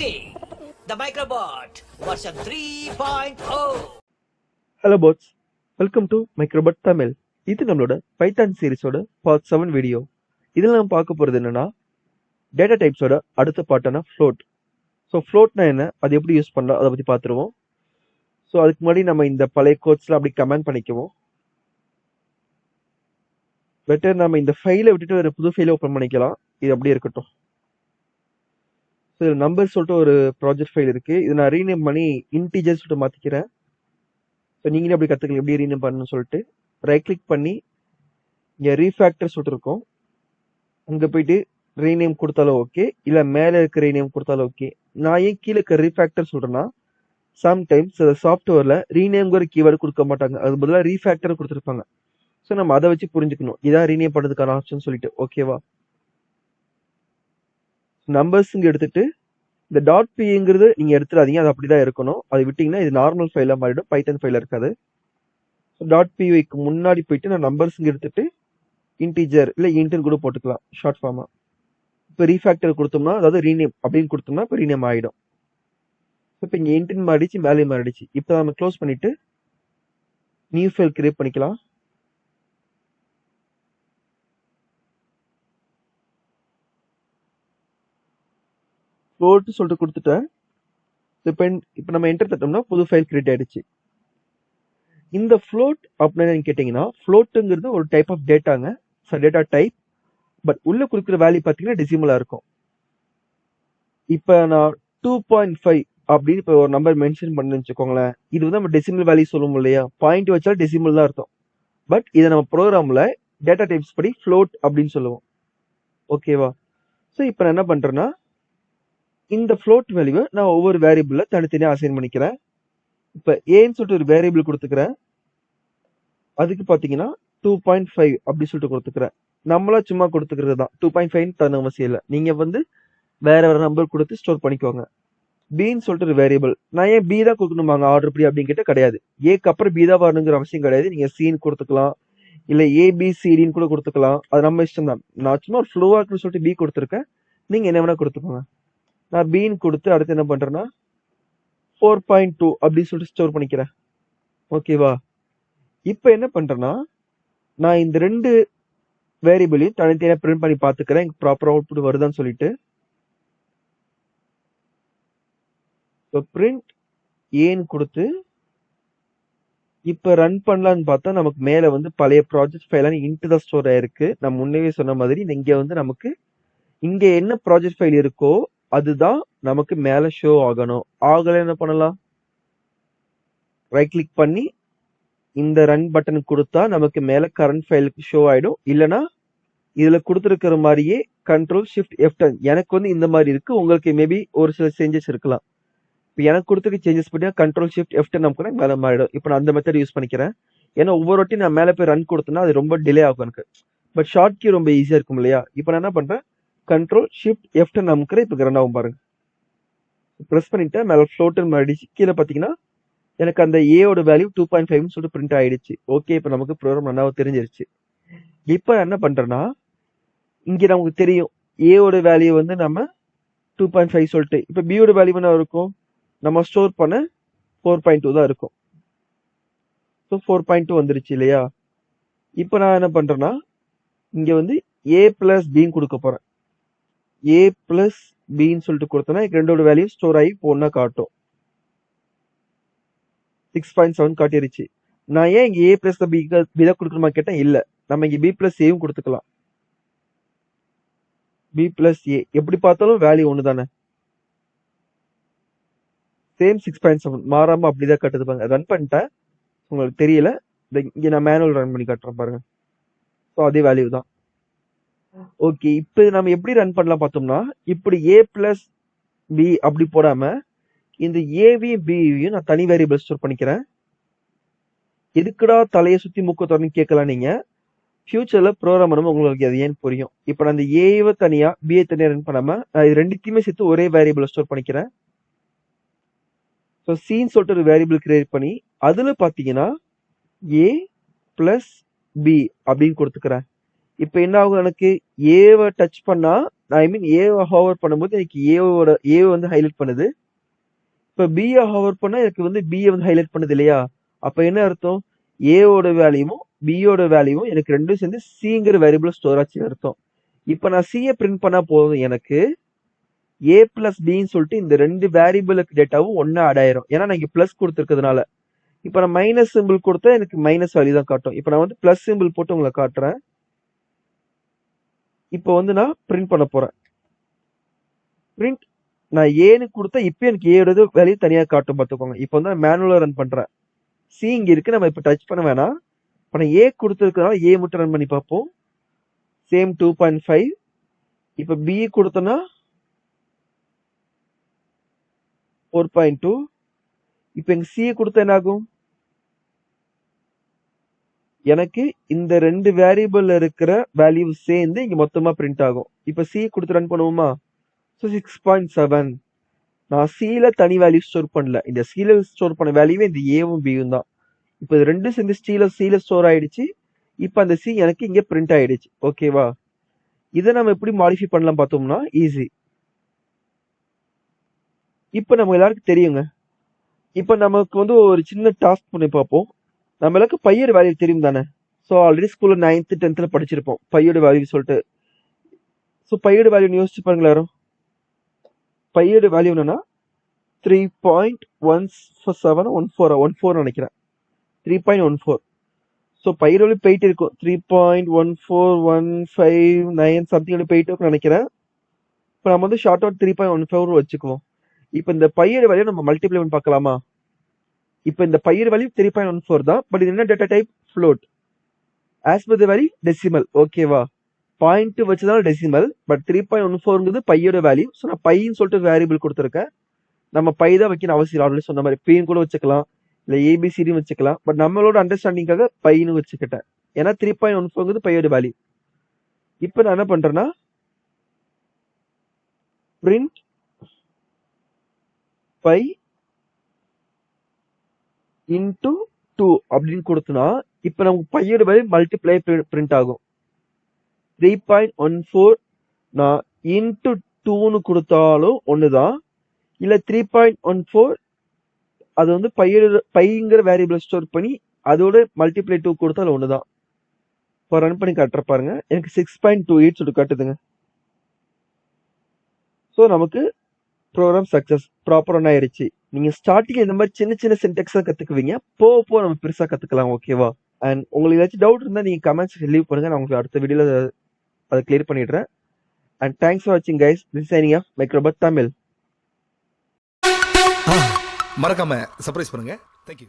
Inti, the Microbot version 3.0. Hello bots, welcome to Microbot Tamil. இது நம்மளோட Python சீரிஸோட part 7 video. இதில் நம்ம பார்க்க போகிறது என்னன்னா, டேட்டா டைப்ஸோட அடுத்த பார்ட்டான ஃப்ளோட். ஸோ ஃப்ளோட்னா என்ன, அது எப்படி யூஸ் பண்ணலாம், அதை பற்றி பார்த்துருவோம். ஸோ அதுக்கு முன்னாடி நம்ம இந்த பழைய கோட்ஸ்லாம் அப்படி கமெண்ட் பண்ணிக்குவோம். பெட்டர் நம்ம இந்த ஃபைலை விட்டுட்டு ஒரு புது ஃபைலை ஓப்பன் பண்ணிக்கலாம். இது அப்படியே இருக்கட்டும். ஸோ இது நம்பர் சொல்லிட்டு ஒரு ப்ராஜெக்ட் ஃபைல் இருக்குது. இதை நான் ரீநேம் பண்ணி இன்டீஜர் சொல்லிட்டு மாற்றிக்கிறேன். ஸோ நீங்களே அப்படி கற்றுக்கலாம் எப்படி ரீநேம் பண்ணணும்னு சொல்லிட்டு. ரைட் கிளிக் பண்ணி இங்கே ரீஃபேக்டர் சொல்லிட்டு இருக்கோம், அங்கே போயிட்டு ரீநேம் கொடுத்தாலும் ஓகே, இல்லை மேலே இருக்க ரீநேம் கொடுத்தாலும் ஓகே. நான் ஏன் கீழே இருக்க ரீஃபேக்டர் சொல்கிறேன்னா, சம்டைம்ஸ் சில சாஃப்ட்வேரில் ரீநேம்ங்கிற கீவேர்டு கொடுக்க மாட்டாங்க, அது பதிலாக ரீஃபேக்டர் கொடுத்துருப்பாங்க. ஸோ நம்ம அதை வச்சு புரிஞ்சுக்கணும், இதான் ரீநேம் பண்ணுறதுக்கான ஆப்ஷன் சொல்லிட்டு. ஓகேவா, நம்பர்ஸுங்க எடுத்துட்டு இந்த டாட் பிங்கிறது நீங்கள் எடுத்துடாதீங்க, அது அப்படி தான் இருக்கணும். அது விட்டிங்கன்னா இது நார்மல் ஃபைலாக மாறிடும், பைத்தன் ஃபைலில் இருக்காது. ஸோ டாட் பிக்கு முன்னாடி போயிட்டு நான் நம்பர்ஸுங்க எடுத்துட்டு இன்டீஜர் இல்லை இன்டர்ன் கூட போட்டுக்கலாம் ஷார்ட் ஃபார்மாக. இப்போ ரீஃபேக்டர் கொடுத்தோம்னா, அதாவது ரீநேம் அப்படின்னு கொடுத்தோம்னா இப்போ ரீநேம் ஆகிடும். இப்போ இங்கே இன்டர்ன் மாறிடுச்சு, வேல்யூ மாறிடுச்சு. இப்போ நம்ம க்ளோஸ் பண்ணிவிட்டு நியூ ஃபைல் கிரியேட் பண்ணிக்கலாம். ஃப்ளோட்டு சொல்லிட்டு கொடுத்துட்டேன். இப்போ நம்ம என்டர் தட்டோம்னா புது ஃபைல் கிரியேட் ஆயிடுச்சு. இந்த ஃப்ளோட் அப்படின்னு கேட்டிங்கன்னா, ஃப்ளோட்டுங்கிறது ஒரு டைப் ஆஃப் டேட்டாங்க, டேட்டா டைப். பட் உள்ள கொடுக்குற வேல்யூ பார்த்தீங்கன்னா டெசிமலாக இருக்கும். இப்போ நான் 2.5 அப்படின்னு இப்போ ஒரு நம்பர் மென்ஷன் பண்ணி வச்சுக்கோங்களேன். இது வந்து நம்ம டெசிமல் வேல்யூ சொல்லுவோம் இல்லையா, பாயிண்ட் வச்சாலும் டெசிமல் தான் அர்த்தம். பட் இதை நம்ம ப்ரோக்ராமில் டேட்டா டைப்ஸ் படி ஃப்ளோட் அப்படின்னு சொல்லுவோம். ஓகேவா, ஸோ இப்போ நான் என்ன பண்ணுறேன்னா, இந்த ஃப்ளோட் வேல்யூவை நான் ஒவ்வொரு வேரியபிளில் தனித்தனியாக அசைன் பண்ணிக்கிறேன். இப்போ ஏன்னு சொல்லிட்டு ஒரு வேரியபிள் கொடுத்துக்கிறேன். அதுக்கு பார்த்தீங்கன்னா 2.5 அப்படி சொல்லிட்டு கொடுத்துக்கிறேன். நம்மளா சும்மா கொடுத்துக்கிறது தான், 2.5 தன அவசியம் இல்லை. நீங்கள் வந்து வேற வேற நம்பர் கொடுத்து ஸ்டோர் பண்ணிக்கோங்க. பின்னு சொல்லிட்டு ஒரு வேரியபிள், நான் ஏன் பி தான் கொடுக்கணுமாங்க ஆர்டர் படி அப்படின்னு கேட்டால் கிடையாது. ஏக்கு அப்புறம் பி தான் வரணுங்கிற அவசியம் கிடையாது. நீங்கள் சீன் கொடுத்துக்கலாம், இல்லை ஏபிசிடின்னு கூட கொடுத்துக்கலாம், அது நம்ம இஷ்டம் தான். நான் சும்மா ஒரு ஃப்ளோவாக்குன்னு சொல்லிட்டு பி கொடுத்துருக்கேன், நீங்கள் என்ன வேணால் கொடுத்துக்கோங்க. நான் பீன் கொடுத்து அடுத்து என்ன பண்ணுறேன்னா 4.2 அப்படின்னு சொல்லிட்டு ஸ்டோர் பண்ணிக்கிறேன். ஓகேவா, இப்போ என்ன பண்ணுறேன்னா, நான் இந்த ரெண்டு வேரியபிளையும் தனித்தனியாக பிரிண்ட் பண்ணி பார்த்துக்கிறேன், எனக்கு ப்ராப்பர் அவுட்புட் வருதான்னு சொல்லிட்டு. இப்போ பிரிண்ட் ஏன்னு கொடுத்து இப்போ ரன் பண்ணலான்னு பார்த்தா நமக்கு மேலே வந்து பழைய ப்ராஜெக்ட் ஃபைலான இன்ட்டு தான் ஸ்டோர் ஆயிருக்கு. நான் முன்னவே சொன்ன மாதிரி இங்கே வந்து நமக்கு இங்கே என்ன ப்ராஜெக்ட் ஃபைல் இருக்கோ அதுதான் நமக்கு மேலே ஷோ ஆகணும். ஆகலை என்ன பண்ணலாம், ரைட் கிளிக் பண்ணி இந்த ரன் பட்டன் கொடுத்தா நமக்கு மேலே கரண்ட் ஃபைலுக்கு ஷோ ஆகிடும். இல்லைனா இதில் கொடுத்துருக்கிற மாதிரியே கண்ட்ரோல் ஷிஃப்ட் F10. எனக்கு வந்து இந்த மாதிரி இருக்குது, உங்களுக்கு மேபி ஒரு சில சேஞ்சஸ் இருக்கலாம். இப்போ எனக்கு கொடுத்துருக்க சேஞ்சஸ் பார்த்தீங்கன்னா கண்ட்ரோல் ஷிஃப்ட் F10 நமக்கு மேலே மாறிடும். இப்போ நான் அந்த மெத்தட் யூஸ் பண்ணிக்கிறேன். ஏன்னா ஒவ்வொரு வாட்டி நான் மேலே போய் ரன் கொடுத்தேன்னா அது ரொம்ப டிலே ஆகும் எனக்கு. பட் ஷார்ட் கீ ரொம்ப ஈஸியாக இருக்கும் இல்லையா. இப்போ நான் என்ன பண்ணுறேன், கண்ட்ரோல் ஷிஃப்ட் F10 நமக்கு இப்போ ரன் ஆகும் பாருங்க. ப்ரெஸ் பண்ணிட்டேன், மேலே ஃப்ளோட்டுன்னு மாறிடுச்சு. கீழே பார்த்தீங்கன்னா எனக்கு அந்த ஏயோட வேல்யூ 2.5 சொல்லிட்டு பிரிண்ட் ஆயிடுச்சு. ஓகே, இப்போ நமக்கு ப்ரோக்ராம் நல்லாவும் தெரிஞ்சிருச்சு. இப்போ என்ன பண்ணுறேன்னா, இங்கே நமக்கு தெரியும் ஏயோட வேல்யூ வந்து நம்ம 2.5 சொல்லிட்டு, இப்போ பியோட வேல்யூ என்ன இருக்கும், நம்ம ஸ்டோர் பண்ண 4.2 தான் இருக்கும். ஸோ 4.2 வந்துருச்சு இல்லையா. இப்போ நான் என்ன பண்ணுறேன்னா, இங்கே வந்து ஏ பிளஸ் பின்னு கொடுக்க போகிறேன். ஏ பிளஸ் பின்னு சொல்லிட்டு கொடுத்தோன்னா ரெண்டோட வேல்யூ ஸ்டோர் ஆகி ஒன்றா காட்டும். 6.7 காட்டிருச்சு. நான் ஏன் இங்கே ஏ பிளஸ் பி தான் கொடுக்கணுமா கேட்டேன், இல்லை, நம்ம இங்கே பி பிளஸ் ஏவும் கொடுத்துக்கலாம். பி பிளஸ் ஏ எப்படி பார்த்தாலும் வேல்யூ ஒன்று தானே, சேம் 6.7 மாறாமல் அப்படிதான் கட்டுதுப்பாங்க. ரன் பண்ணிட்டேன், உங்களுக்கு தெரியல, இங்கே நான் மேனுவல் ரன் பண்ணி காட்டுறேன் பாருங்க. ஸோ அதே வேல்யூ தான். ஓகே, இப்போ நம்ம எப்படி ரன் பண்ணலாம் பார்த்தோம்னா, இப்படி ஏ பிளஸ் பி அப்படி போடாம இந்த ஏவியும் பியும் நான் தனி வேரியபிள் ஸ்டோர் பண்ணிக்கிறேன். எதுக்குடா தலையை சுற்றி மூக்க தொடர்ந்து கேட்கலாம் நீங்க. ஃபியூச்சர்ல ப்ரோக்ராம் பண்ணும்போது உங்களுக்கு அது ஏன்னு புரியும். இப்போ நான் இந்த ஏவை தனியா பிஏ தனியாக ரன் பண்ணாம நான் இது ரெண்டுத்தையுமே சேர்த்து ஒரே வேரியபிள் ஸ்டோர் பண்ணிக்கிறேன். ஸோ சீன் சொல்லிட்டு ஒரு வேரியபிள் கிரியேட் பண்ணி அதில் பார்த்தீங்கன்னா ஏ பிளஸ் பி அப்படின்னு கொடுத்துக்கிறேன். இப்போ என்ன ஆகும், எனக்கு ஏவை டச் பண்ணா, ஐ மீன் ஏவை ஹோவர் பண்ணும்போது எனக்கு ஏவை வந்து ஹைலைட் பண்ணுது. இப்போ பியை ஹோவர் பண்ணா எனக்கு வந்து பியை வந்து ஹைலைட் பண்ணுது இல்லையா? அப்போ என்ன அர்த்தம், ஏவோட வேல்யூவும் பியோட வேல்யூவும் எனக்கு ரெண்டும் சேர்ந்து சிங்கிற வேரியபிள் ஸ்டோர் ஆச்சுன்னு அர்த்தம். இப்போ நான் சியை பிரிண்ட் பண்ணா போதும், எனக்கு ஏ பிளஸ் பின்னு சொல்லிட்டு இந்த ரெண்டு வேரியபிளுக்கு டேட்டாவும் ஒன்னா ஆட் ஆயிரும். ஏன்னா நான் இங்க பிளஸ் கொடுத்துருக்கிறதுனால. இப்போ நான் மைனஸ் சிம்பிள் கொடுத்தா எனக்கு மைனஸ் வேல்யூ தான் காட்டும். இப்போ நான் வந்து பிளஸ் சிம்பிள் போட்டு உங்களை காட்டுறேன். இப்போ வந்து நான் பிரிண்ட் பண்ண போறேன். பிரிண்ட் நான் ஏன்னு கொடுத்தா இப்போ எனக்கு ஏயோட வேல்யூ தனியாக காட்டும் பார்த்துக்கோங்க. இப்போ வந்து நான் மேனுவலாக ரன் பண்றேன். சி இங்க இருக்கு, நம்ம இப்போ டச் பண்ண வேணாம். இப்போ நான் ஏ கொடுத்துருக்கனால ஏ மட்டும் ரன் பண்ணி பார்ப்போம். சேம் 2.5. இப்போ பி கொடுத்தோன்னா 4.2. இப்போ எங்க சி கொடுத்தா என்ன ஆகும், எனக்கு இந்த ரெண்டு வேரியபிள் இருக்கிற வேல்யூ சேர்ந்து இங்க மொத்தமா பிரிண்ட் ஆகும். இப்போ சி கொடுத்து ரன் பண்ணுவோமா? ஸோ 6.7. நான் சில தனி வேல்யூ ஸ்டோர் பண்ணல, இந்த சில ஸ்டோர் பண்ண வேல்யூவே இந்த ஏவும் பியும் தான். இப்போ இது ரெண்டும் சேர்ந்து சில ஸ்டோர் ஆயிடுச்சு. இப்போ அந்த சி எனக்கு இங்க பிரிண்ட் ஆயிடுச்சு. ஓகேவா? இதை நம்ம எப்படி மாடிஃபை பண்ணலாம் பார்த்தோம்னா ஈஸி. இப்போ நம்ம எல்லாருக்கும் தெரியுங்க. இப்போ நமக்கு வந்து ஒரு சின்ன டாஸ்க் பண்ணி பார்ப்போம். நம்மளுக்கு பையோட வேல்யூ தெரியும் தானே? ஸோ ஆல்ரெடி ஸ்கூல்ல 9th 10th படிச்சிருப்போம் பையோட வேல்யூ சொல்லிட்டு. ஸோ பையோட வேல்யூ யோசிச்சு பாருங்க எல்லாரும். பையோட வேல்யூ என்னன்னா 3.1714 நினைக்கிறேன். 3.14. ஸோ பையோட வேல்யூ போயிட்டு இருக்கும் 3.14159 சம்திங் போயிட்டு இருக்கும்னு நினைக்கிறேன். இப்போ நம்ம வந்து ஷார்ட் அவுட் 3.14 வச்சுக்குவோம். இப்போ இந்த பையோட வேல்யூ நம்ம மல்டிப்ளை பண்ணி பார்க்கலாமா? இப்போ இந்த பையோட வேல்யூ 3.14 தான். பட் இது என்ன data type? Float. As per the value decimal. ஓகேவா? பாயிண்ட் வச்சதால டெசிமல். பட் 3.14ங்கிறது பையோட வேல்யூ. ஸோ நான் பைன்னு சொல்லிட்டு வேரியபிள் கொடுத்துருக்கேன். நம்ம பை தான் வைக்கணும் அவசியம். ஆல்ரெடி சொன்ன மாதிரி பின்னு கூட வச்சுக்கலாம், இல்லை ஏபிசிடியும் வச்சுக்கலாம். பட் நம்மளோட அண்டர்ஸ்டாண்டிங்காக பைன்னு வச்சுக்கிட்டேன். ஏன்னா 3.14ங்கிறது பையோட வேல்யூ. இப்போ நான் என்ன பண்றேன்னா பிரிண்ட் பை இன்டூ 2 அப்படின்னு கொடுத்தனா இப்போ நமக்கு பையோட வேல்யூ மல்டிப்ளை பிரிண்ட் ஆகும். 3.14 நான் இன்டூ 2ன்னு கொடுத்தாலும் ஒண்ணுதான், இல்ல 3.14 அது வந்து பைங்கிற வேரியபிள் ஸ்டோர் பண்ணி அதோட மல்டிப்ளை 2 கொடுத்தாலும் ஒண்ணுதான். இப்போ ரன் பண்ணி காட்டுற பாருங்க, எனக்கு 6.28 சொல்லி காட்டுதுங்க. ஸோ நமக்கு ப்ரோக்ராம் சக்சஸ் ப்ராப்பர் ஒன் ஆயிருச்சு. நீங்க ஸ்டார்டிங் இந்த மாதிரி சின்ன சின்ன சின்டெக்ஸ் தான் கத்துக்குவீங்க, போக நம்ம பெருசா கத்துக்கலாம். ஓகேவா? அண்ட் உங்களுக்கு ஏதாச்சும் டவுட் இருந்தா நீங்க கமெண்ட்ஸ் லீவ் பண்ணுங்க, நான் உங்களுக்கு அடுத்த வீடியோல அதை கிளியர் பண்ணிடுறேன். அண்ட் தேங்க்ஸ் ஃபார் வாட்சிங் guys. This signing off Microbot Tamil. மறக்காம சர்ப்ரைஸ் பண்ணுங்க. தேங்க்யூ.